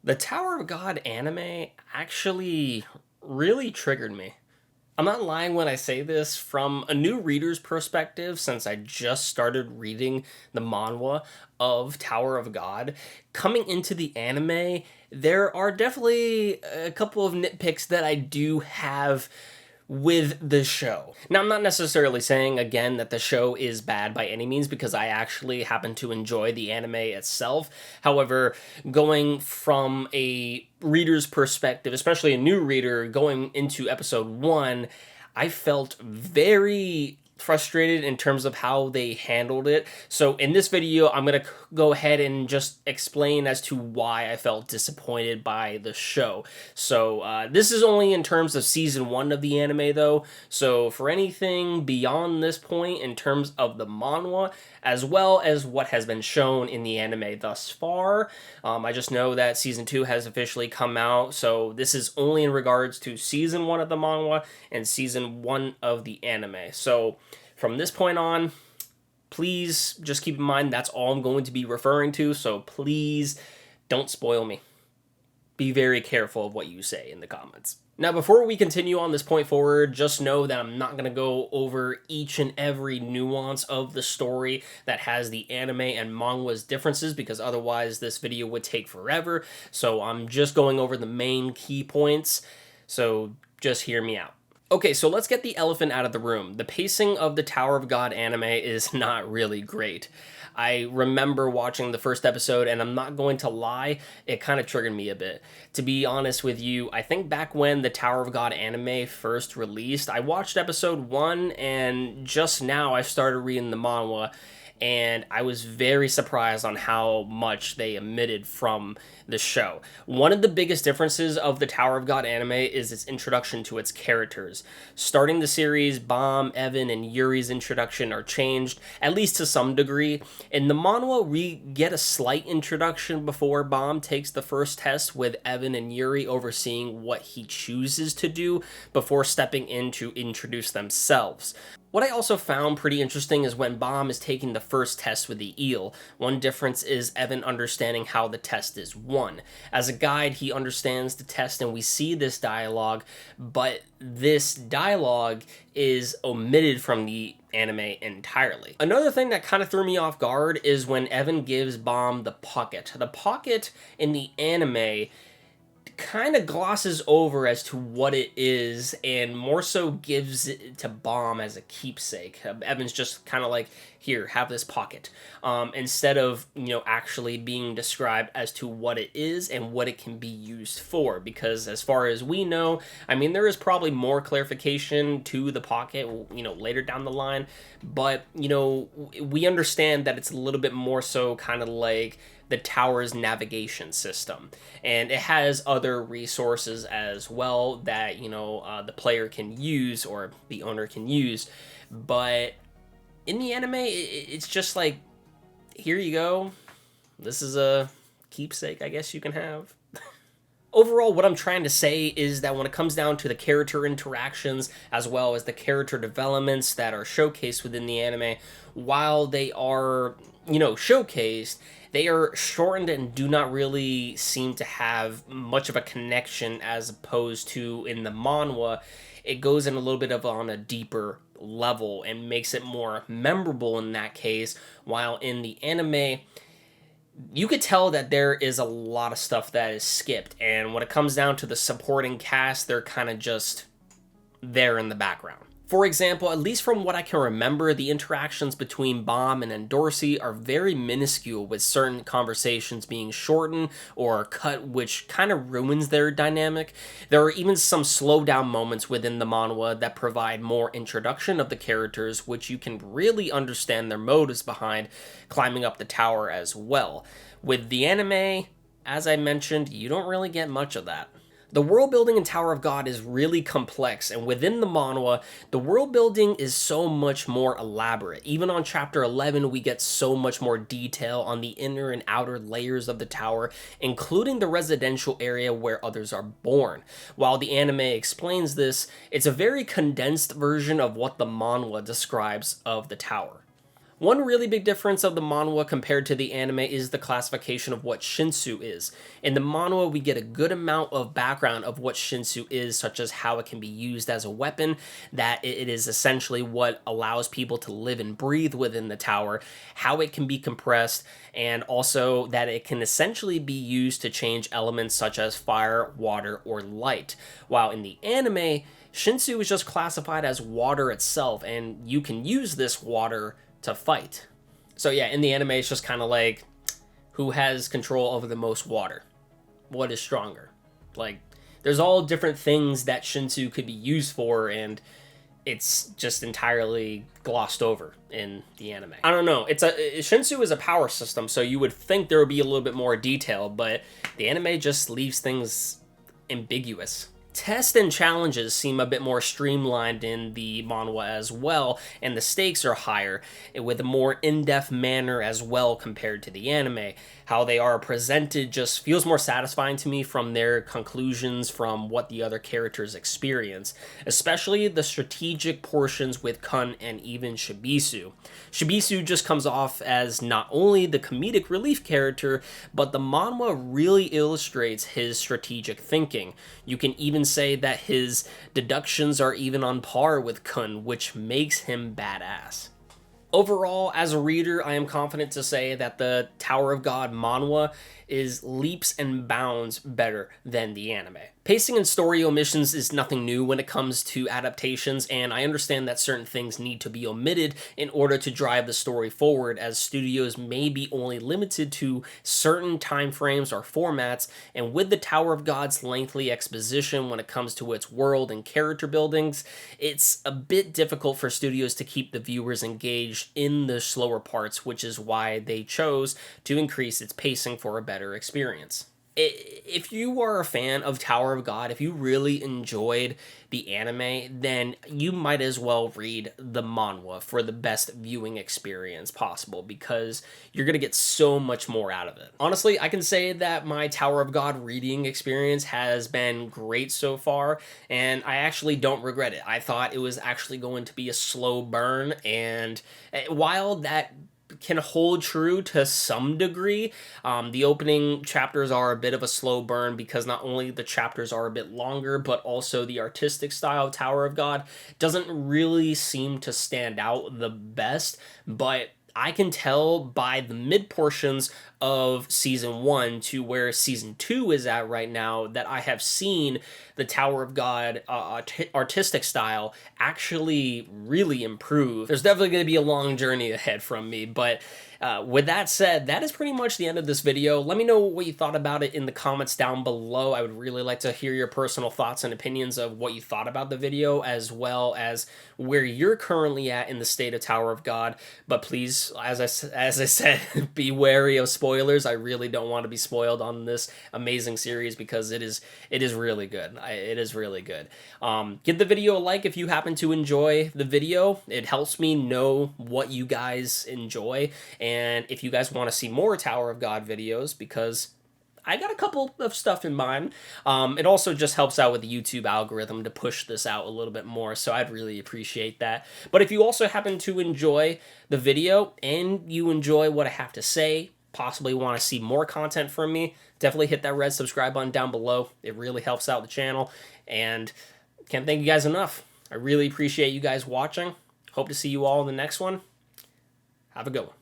The Tower of God anime actually really triggered me. I'm not lying when I say this from a new reader's perspective, since I just started reading the manhwa of Tower of God. Coming into the anime, there are definitely a couple of nitpicks that I do have with the show. Now, I'm not necessarily saying, again, that the show is bad by any means, because I actually happen to enjoy the anime itself. However, going from a reader's perspective, especially a new reader, going into episode 1, I felt very frustrated in terms of how they handled it. So in this video, I'm going to go ahead and just explain as to why I felt disappointed by the show. So this is only in terms of season 1 of the anime though. So for anything beyond this point in terms of the manhwa, as well as what has been shown in the anime thus far, I just know that season 2 has officially come out. So this is only in regards to season 1 of the manhwa and season 1 of the anime. So from this point on, please just keep in mind that's all I'm going to be referring to, so please don't spoil me. Be very careful of what you say in the comments. Now, before we continue on this point forward, just know that I'm not going to go over each and every nuance of the story that has the anime and manhwa's differences, because otherwise this video would take forever. So I'm just going over the main key points, so just hear me out. Okay, so let's get the elephant out of the room. The pacing of the Tower of God anime is not really great. I remember watching the first episode, and I'm not going to lie, it kind of triggered me a bit. To be honest with you, I think back when the Tower of God anime first released, I watched episode 1, and just now I started reading the manhwa, and I was very surprised on how much they omitted from the show. One of the biggest differences of the Tower of God anime is its introduction to its characters. Starting the series, Bam, Evan, and Yuri's introduction are changed, at least to some degree. In the manhwa, we get a slight introduction before Bam takes the first test, with Evan and Yuri overseeing what he chooses to do before stepping in to introduce themselves. What I also found pretty interesting is when Bam is taking the first test with the eel. One difference is Evan understanding how the test is won. As a guide, he understands the test and we see this dialogue, but this dialogue is omitted from the anime entirely. Another thing that kind of threw me off guard is when Evan gives Bam the pocket. The pocket in the anime kind of glosses over as to what it is, and more so gives it to Bam as a keepsake. Evan's just kind of like, here, have this pocket, instead of, actually being described as to what it is and what it can be used for. Because as far as we know, I mean, there is probably more clarification to the pocket, later down the line, but, we understand that it's a little bit more so kind of like the tower's navigation system, and it has other resources as well that the player can use, or the owner can use. But in the anime, it's just like, here you go, this is a keepsake, I guess you can have. Overall, what I'm trying to say is that when it comes down to the character interactions, as well as the character developments that are showcased within the anime, while they are, showcased, they are shortened and do not really seem to have much of a connection, as opposed to in the manhwa, it goes in a little bit of on a deeper level and makes it more memorable in that case, while in the anime, you could tell that there is a lot of stuff that is skipped, and when it comes down to the supporting cast, they're kind of just there in the background. For example, at least from what I can remember, the interactions between Bam and Endorsi are very minuscule, with certain conversations being shortened or cut, which kind of ruins their dynamic. There are even some slow down moments within the manhwa that provide more introduction of the characters, which you can really understand their motives behind climbing up the tower as well. With the anime, as I mentioned, you don't really get much of that. The world building in Tower of God is really complex, and within the manhwa, the world building is so much more elaborate. Even on chapter 11, we get so much more detail on the inner and outer layers of the tower, including the residential area where others are born. While the anime explains this, it's a very condensed version of what the manhwa describes of the tower. One really big difference of the manhwa compared to the anime is the classification of what Shinsu is. In the manhwa, we get a good amount of background of what Shinsu is, such as how it can be used as a weapon, that it is essentially what allows people to live and breathe within the tower, how it can be compressed, and also that it can essentially be used to change elements such as fire, water, or light. While in the anime, Shinsu is just classified as water itself, and you can use this water to fight. So yeah, in the anime, it's just kind of like, who has control over the most water? What is stronger? Like, there's all different things that Shinsu could be used for, and it's just entirely glossed over in the anime. I don't know. Shinsu is a power system, so you would think there would be a little bit more detail, but the anime just leaves things ambiguous. Tests and challenges seem a bit more streamlined in the manhwa as well, and the stakes are higher, with a more in-depth manner as well compared to the anime. How they are presented just feels more satisfying to me from their conclusions from what the other characters experience, especially the strategic portions with Kun and even Shibisu. Shibisu just comes off as not only the comedic relief character, but the manhwa really illustrates his strategic thinking. You can even say that his deductions are even on par with Kun, which makes him badass. Overall, as a reader, I am confident to say that the Tower of God manhwa is leaps and bounds better than the anime. Pacing and story omissions is nothing new when it comes to adaptations, and I understand that certain things need to be omitted in order to drive the story forward, as studios may be only limited to certain time frames or formats, and with the Tower of God's lengthy exposition when it comes to its world and character buildings, it's a bit difficult for studios to keep the viewers engaged in the slower parts, which is why they chose to increase its pacing for a better experience. If you are a fan of Tower of God, if you really enjoyed the anime, then you might as well read the manhwa for the best viewing experience possible, because you're going to get so much more out of it. Honestly, I can say that my Tower of God reading experience has been great so far, and I actually don't regret it. I thought it was actually going to be a slow burn, and while that can hold true to some degree. The opening chapters are a bit of a slow burn because not only the chapters are a bit longer, but also the artistic style of Tower of God doesn't really seem to stand out the best, but I can tell by the mid portions of season 1 to where season 2 is at right now that I have seen the Tower of God artistic style actually really improve. There's definitely going to be a long journey ahead from me, but with that said, that is pretty much the end of this video. Let me know what you thought about it in the comments down below. I would really like to hear your personal thoughts and opinions of what you thought about the video, as well as where you're currently at in the state of Tower of God. But please, as I said, be wary of spoilers. I really don't want to be spoiled on this amazing series because it is really good. It is really good. Give the video a like if you happen to enjoy the video. It helps me know what you guys enjoy, and if you guys want to see more Tower of God videos, because I got a couple of stuff in mind. It also just helps out with the YouTube algorithm to push this out a little bit more, so I'd really appreciate that. But if you also happen to enjoy the video and you enjoy what I have to say, possibly want to see more content from me, definitely hit that red subscribe button down below. It really helps out the channel, and can't thank you guys enough. I really appreciate you guys watching. Hope to see you all in the next one. Have a good one.